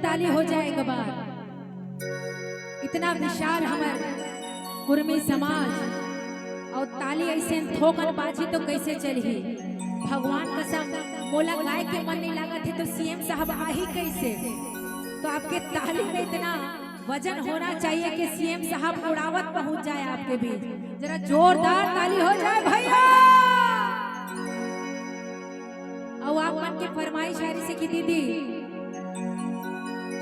ताली हो जाए एक बार। इतना विशाल हमार कुर्मी समाज और ताली ऐसे ठोकन बाजी तो कैसे चली। भगवान कसम मोला गाय के मन नहीं लगा थे तो सीएम साहब आ ही कैसे। तो आपके ताली में इतना वजन होना चाहिए कि सीएम साहब उड़ावत पहुंच जाए आपके बीच। जरा जोरदार ताली हो जाए भैया। और आप मन के फरमाइश हारी से की दीदी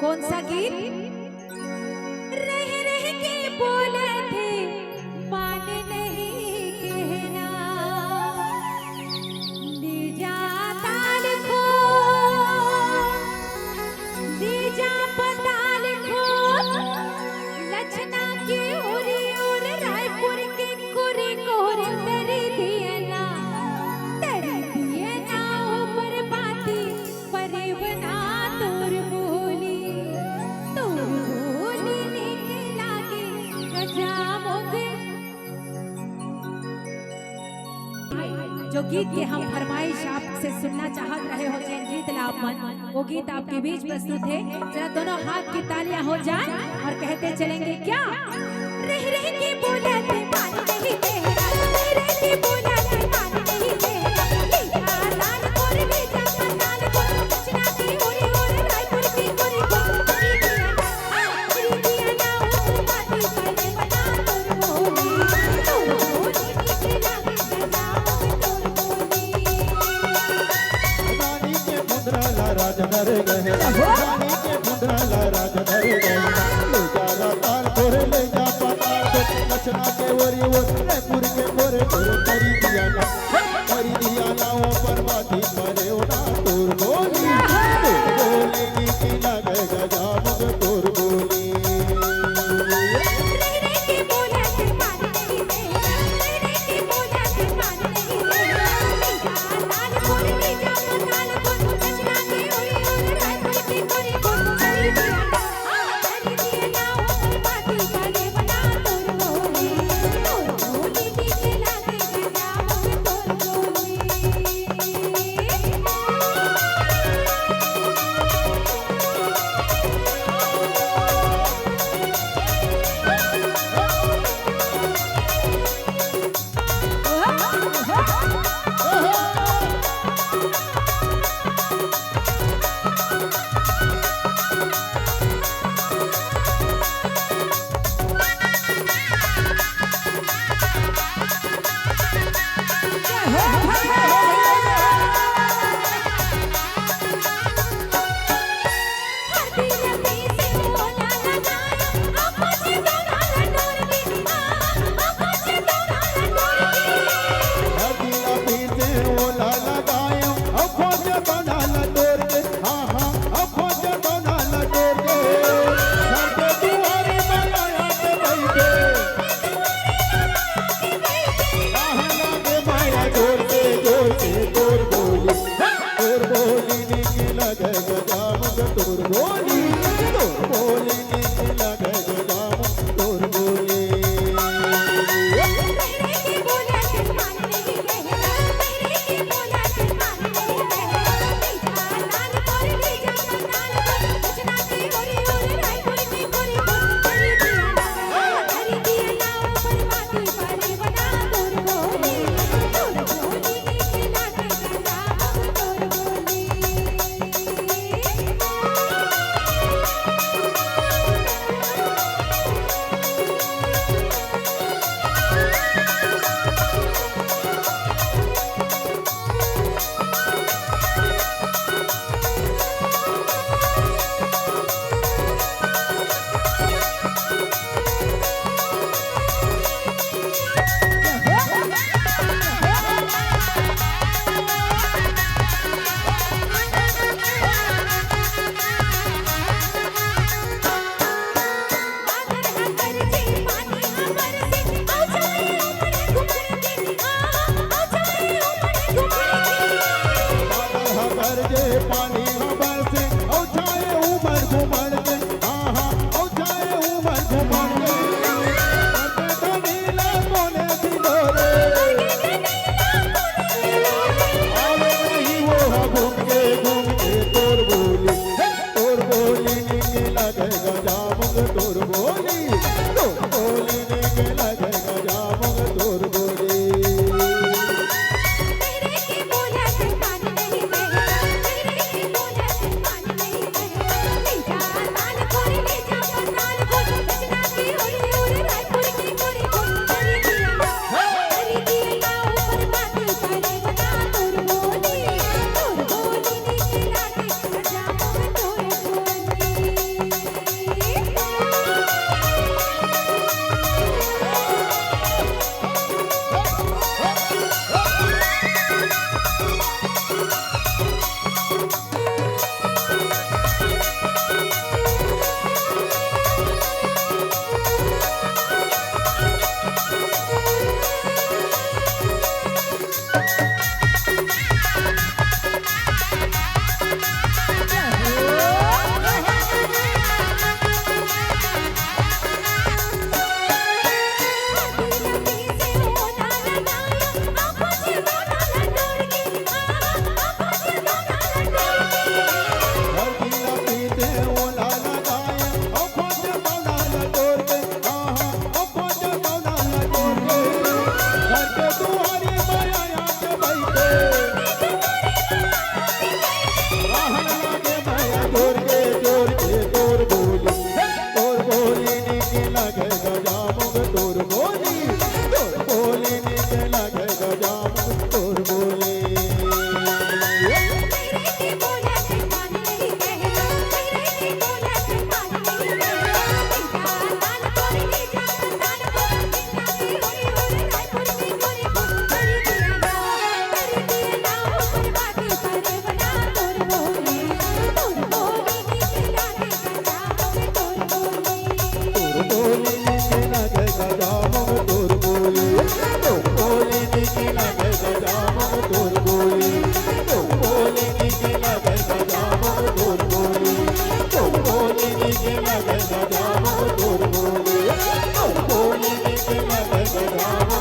कौन सा गीत? रह रह के बोले थे मान नहीं कहना, दे जा ताल खो, दे जा पताल खो, लचना के ओरी और रायपुर के कोरे कोरे तेरे दिए ना, तेरे दिए ना ऊपर बाती परे बना तोर बोली, तोर बोली निकला के गजामोगे। जो गीत के हम फरमाइश आपसे सुनना चाहत रहे हो जिन गीत लाभ मन, वो गीत आपके बीच प्रस्तुत है। जरा दोनों हाथ की तालियां हो जाएं और कहते चलेंगे क्या? रह रह के बोला थे मान नहीं तेरा, रह रह के बोला थे मान नहीं तेरा, लीजा लाल कोर लीजा पताल कोर, लचना की ओरी और रायपुर की कोरी कोर, तेरी दिया ना ऊपर बाती परे बना तोर बोली, तोर बोली निकला के गजामोगे तोर बोली। रानी के मुंद्राला राजनर गए, रानी के मुंद्राला राजनर गए, ले जा ताल कोरे ले जा पताल कोरे, लचना के ओरी ओर रायपुर के कोरे कोरे, करी दिया ना वो परवाती परे ओना तोर बोली, तोर बोली निकला गए गजामोगे तोर बोली।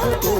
तो